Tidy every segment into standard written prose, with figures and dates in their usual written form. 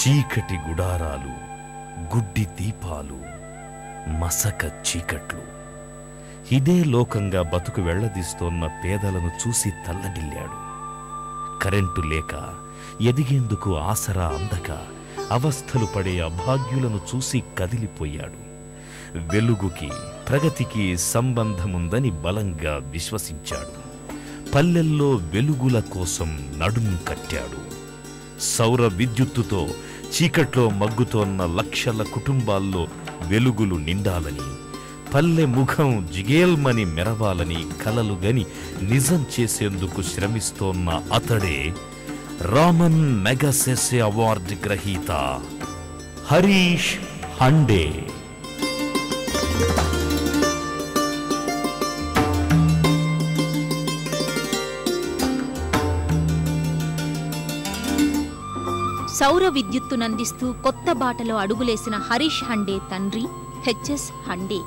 చీకటి గుడారాలు, గుడ్డి దీపాలు, మసక చీకట్లు. ఇదే లోకంగా బతుకు వెళ్లదీస్తోన్న పేదలను చూసి తల్లడిల్లాడు. కరెంటు లేక ఎదిగేందుకు ఆసరా అందక అవస్థలు పడే అభాగ్యులను చూసి కదిలిపోయాడు. వెలుగుకి ప్రగతికి సంబంధముందని బలంగా విశ్వసించాడు. పల్లెల్లో వెలుగుల కోసం నడుం కట్టాడు. సౌర విద్యుత్తుతో చీకట్లో మగ్గుతోన్న లక్షల కుటుంబాల్లో వెలుగులు నిండాలని, పల్లె ముఖం జిగేల్మని మెరవాలని కలలుగని నిజం చేసేందుకు శ్రమిస్తోన్న అతడే రామన్ మెగాసెసే అవార్డు గ్రహీత హరీష్ హండే. సౌర విద్యుత్తునందిస్తూ కొత్త బాటలో అడుగులేసిన హరీష్ హండే తండ్రి హెచ్ఎస్ హండే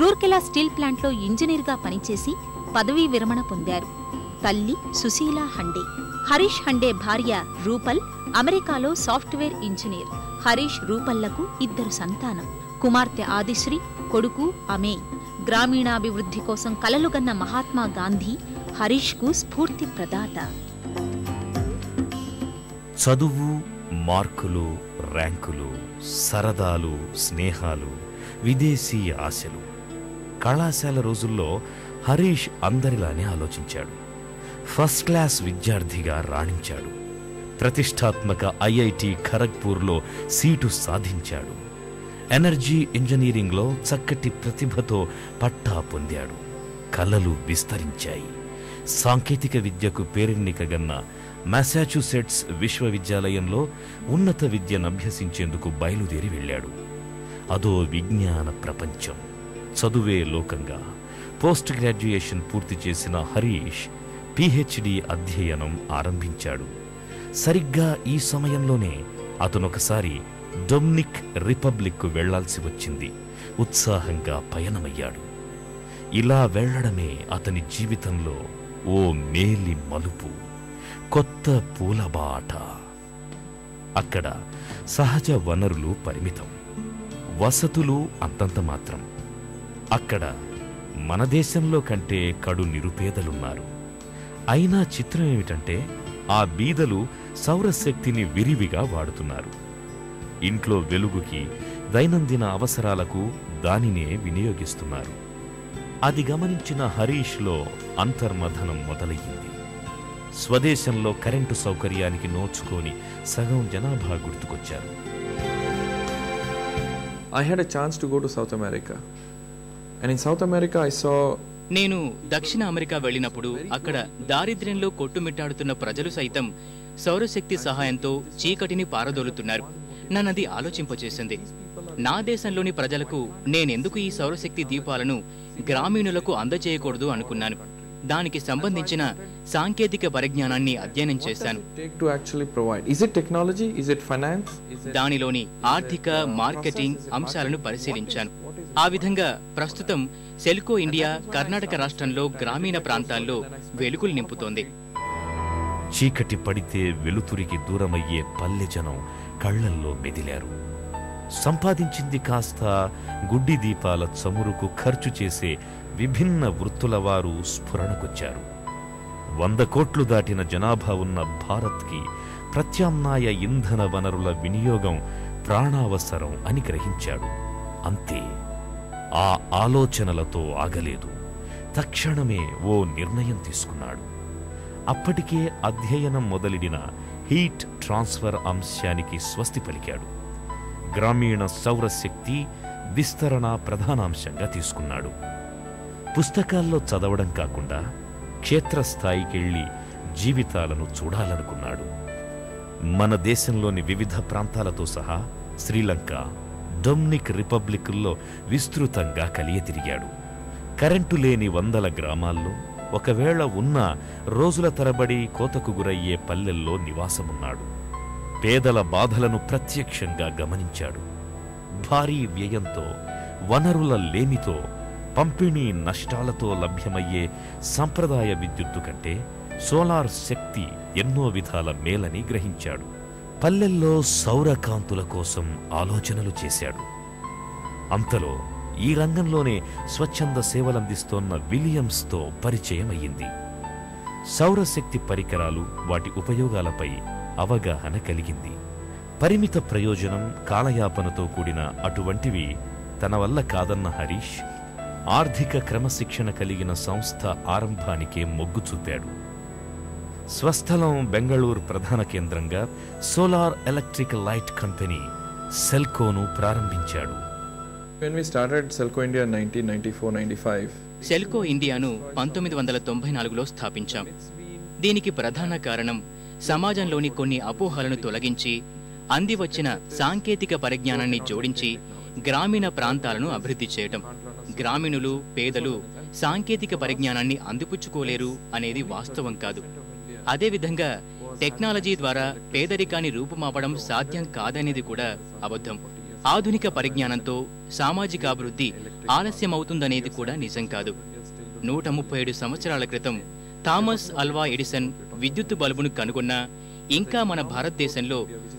రూర్కెలా స్టీల్ ప్లాంట్లో ఇంజనీర్గా పనిచేసి పదవీ విరమణ పొందారు. తల్లి సుశీలా హండే. హరీష్ హండే భార్య రూపల్ అమెరికాలో సాఫ్ట్వేర్ ఇంజనీర్. హరీష్ రూపల్లకు 2 సంతానం. కుమార్తె ఆదిశ్రీ, కొడుకు అమేయ్. గ్రామీణాభివృద్ధి కోసం కలలుగన్న మహాత్మా గాంధీ హరీష్కు స్ఫూర్తి ప్రదాత. చదువు, మార్కులు, ర్యాంకులు, సరదాలు, స్నేహాలు, విదేశీ ఆశలు. కళాశాల రోజుల్లో హరీష్ అందరిలానే ఆలోచించాడు. ఫస్ట్ క్లాస్ విద్యార్థిగా రాణించాడు. ప్రతిష్టాత్మక ఐఐటి ఖరగ్పూర్లో సీటు సాధించాడు. ఎనర్జీ ఇంజనీరింగ్లో చక్కటి ప్రతిభతో పట్టా పొందాడు. కలలు విస్తరించాయి. సాంకేతిక విద్యకు పేరెన్నికగన్న మాసాచ్యూసెట్స్ విశ్వవిద్యాలయంలో ఉన్నత విద్యనభ్యసించేందుకు బయలుదేరి వెళ్ళాడు. అదో విజ్ఞాన ప్రపంచం, చదువే లోకంగా. పోస్ట్ గ్రాడ్యుయేషన్ పూర్తి చేసిన హరీష్ పిహెచ్డి అధ్యయనం ఆరంభించాడు. సరిగ్గా ఈ సమయంలోనే అతనొకసారి డొమినిక్ రిపబ్లిక్కు వెళ్లాల్సి వచ్చింది. ఉత్సాహంగా పయనమయ్యాడు. ఇలా వెళ్లడమే అతని జీవితంలో ఓ మేలి మలుపు, కొత్త పూలబాట. అక్కడ సహజ వనరులు పరిమితం, వసతులు అంతంత మాత్రం. అక్కడ మన దేశంలో కంటే కడు నిరుపేదలున్నారు. అయినా చిత్రం ఏమిటంటే ఆ బీదలు సౌరశక్తిని విరివిగా వాడుతున్నారు. ఇంట్లో వెలుగుకి, దైనందిన అవసరాలకు దానినే వినియోగిస్తున్నారు. అది గమనించిన హరీష్లో అంతర్మథనం మొదలయ్యింది. స్వదేశంలో కరెంటు సౌకర్యానికి నోచుకొని సగం జనాభా గుర్తుకొచ్చారు. I had a chance to go to South America. And in South America I saw నేను దక్షిణ అమెరికా వెళ్ళినప్పుడు అక్కడ దారిద్ర్యంలో కొట్టుమిట్టాడుతున్న ప్రజలు సైతం సౌరశక్తి సహాయంతో చీకటిని పారదోలుతున్నారు. నన్నది ఆలోచింపచేసింది. నా దేశంలోని ప్రజలకు నేనెందుకు ఈ సౌరశక్తి దీపాలను గ్రామీణులకు అందజేయకూడదు అనుకున్నాను. దానికి సంబంధించిన సాంకేతిక పరిజ్ఞానాన్ని అధ్యయనం చేశాను. దానిలోని ఆర్థిక, మార్కెటింగ్ అంశాలను పరిశీలించాను. ఆ విధంగా ప్రస్తుతం సెల్కో ఇండియా కర్ణాటక రాష్ట్రంలో గ్రామీణ ప్రాంతాల్లో వెలుగులు నింపుతోంది. చీకటి పడితే వెలుతురికి దూరమయ్యే పల్లె జనం కళ్లల్లో మెదిలారు. సంపాదించింది కాస్త గుడ్డి దీపాల చమురుకు ఖర్చు చేసే విభిన్న వృత్తుల వారు స్ఫురణకొచ్చారు. 100 కోట్లు దాటిన జనాభా ఉన్న భారత్కి ప్రత్యామ్నాయ ఇంధన వనరుల వినియోగం ప్రాణావసరం అని గ్రహించాడు. అంతే. ఆ ఆలోచనలతో ఆగలేదు. తక్షణమే ఓ నిర్ణయం తీసుకున్నాడు. అప్పటికే అధ్యయనం మొదలెడిన హీట్ ట్రాన్స్ఫర్ అంశానికి స్వస్తి పలికాడు. గ్రామీణ సౌరశక్తి విస్తరణ ప్రధానాంశంగా తీసుకున్నాడు. పుస్తకాల్లో చదవడం కాకుండా క్షేత్రస్థాయికెళ్లి జీవితాలను చూడాలనుకున్నాడు. మన దేశంలోని వివిధ ప్రాంతాలతో సహా శ్రీలంక, డొమినిక్ రిపబ్లిక్ల్లో విస్తృతంగా కలియతిరిగాడు. కరెంటు లేని 100 గ్రామాల్లో, ఒకవేళ ఉన్న రోజుల తరబడి కోతకు గురయ్యే పల్లెల్లో నివాసమున్నాడు. పేదల బాధలను ప్రత్యక్షంగా గమనించాడు. భారీ వ్యయంతో, వనరుల లేమితో, పంపిణీ నష్టాలతో లభ్యమయ్యే సంప్రదాయ విద్యుత్తు కంటే సోలార్ శక్తి ఎన్నో విధాల మేలని గ్రహించాడు. పల్లెల్లో సౌరకాంతుల కోసం ఆలోచనలు చేశాడు. అంతలో ఈ రంగంలోనే స్వచ్ఛంద సేవలందిస్తోన్న విలియమ్స్తో పరిచయం అయ్యింది. సౌరశక్తి పరికరాలు, వాటి ఉపయోగాలపై అవగాహన కలిగింది. పరిమిత ప్రయోజనం, కాలయాపనతో కూడిన అటువంటివి తన వల్ల కాదన్న హరీష్ ఆర్థిక క్రమశిక్షణ కలిగిన సంస్థ ఆరంభానికే మొగ్గు చూపాడు. స్వస్థలం బెంగళూరు ప్రధాన కేంద్రంగా సోలార్ ఎలక్ట్రికల్ లైట్ కంపెనీ సెల్కోను ప్రారంభించాడు. When we started Selco India in 1994-95, Selco ఇండియాను 1994లో స్థాపించాం. దీనికి ప్రధాన కారణం సమాజంలోని కొన్ని అపోహలను తొలగించి అందివచ్చిన సాంకేతిక పరిజ్ఞానాన్ని జోడించి గ్రామీణ ప్రాంతాలను అభివృద్ధి చేయటం. గ్రామీణులు, పేదలు సాంకేతిక పరిజ్ఞానాన్ని అందిపుచ్చుకోలేరు అనేది వాస్తవం కాదు. అదేవిధంగా టెక్నాలజీ ద్వారా పేదరికాన్ని రూపుమాపడం సాధ్యం కాదనేది కూడా అబద్ధం. ఆధునిక పరిజ్ఞానంతో సామాజిక అభివృద్ధి ఆలస్యమవుతుందనేది కూడా నిజం కాదు. 137 సంవత్సరాల క్రితం థామస్ అల్వా ఎడిసన్ విద్యుత్తు బల్బును కనుగొన్నా ఇంకా మన భారతదేశంలో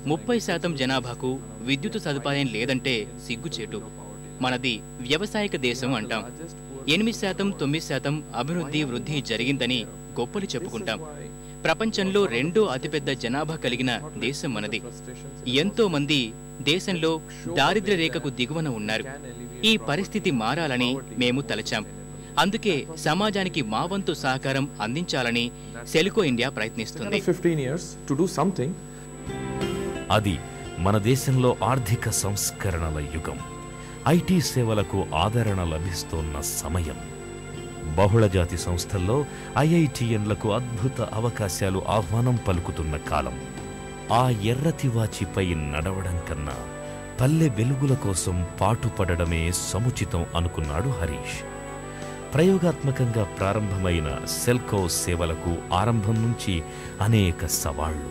30% జనాభాకు విద్యుత్ సదుపాయం లేదంటే సిగ్గుచేటు. మనది వ్యవసాయక దేశం అంటాం. 8%, 9% అభివృద్ధి వృద్ధి జరిగిందని గొప్పలు చెప్పుకుంటాం. ప్రపంచంలో రెండో అతిపెద్ద జనాభా కలిగిన దేశం మనది. ఎంతో మంది దేశంలో దారిద్ర్య రేఖకు దిగువన ఉన్నారు. ఈ పరిస్థితి మారాలని మేము తలచాం. అందుకే సమాజానికి మా వంతు సహకారం అందించాలని సెల్కో ఇండియా ప్రయత్నిస్తుంది. 15 years to do something. అది మన దేశంలో ఆర్థిక సంస్కరణల యుగం. ఐటీ సేవలకు ఆదరణ లభిస్తోన్న సమయం. బహుళజాతి సంస్థల్లో ఐఐటిఎన్లకు అద్భుత అవకాశాలు ఆహ్వానం పలుకుతున్న కాలం. ఆ ఎర్రతివాచిపై నడవడం కన్నా పల్లె వెలుగుల కోసం పాటుపడడమే సముచితం అనుకున్నాడు హరీష్. ప్రయోగాత్మకంగా ప్రారంభమైన సెల్కో సేవలకు ఆరంభం నుంచి అనేక సవాళ్లు.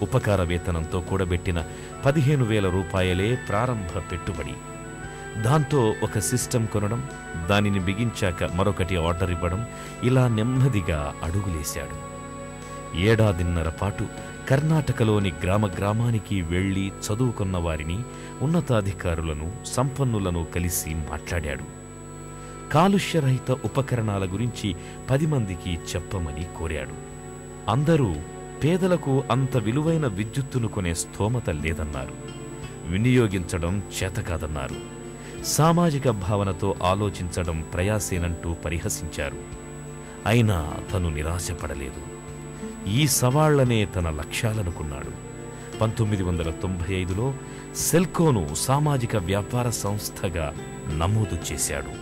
ఉపకార వేతనంతో కూడబెట్టిన 15,000 రూపాయలే ప్రారంభ పెట్టుబడి. దాంతో ఒక సిస్టమ్ కొనడం, దానిని బిగించాక మరొకటి ఆర్డర్ ఇవ్వడం, ఇలా నెమ్మదిగా అడుగులేశాడు. ఏడాదిన్నర పాటు కర్ణాటకలోని గ్రామానికి వెళ్లి చదువుకున్న వారిని, ఉన్నతాధికారులను, సంపన్నులను కలిసి మాట్లాడాడు. కాలుష్యరహిత ఉపకరణాల గురించి 10 మందికి చెప్పమని కోరాడు. అందరూ పేదలకు అంత విలువైన విద్యుత్తును కొనే స్తోమత లేదన్నారు. వినియోగించడం చేతకాదన్నారు. సామాజిక భావనతో ఆలోచించడం ప్రయాసేనంటూ పరిహసించారు. అయినా తను నిరాశపడలేదు. ఈ సవాళ్లనే తన లక్ష్యాలనుకున్నాడు. 1995లో సెల్కోను సామాజిక వ్యాపార సంస్థగా నమోదు చేశాడు.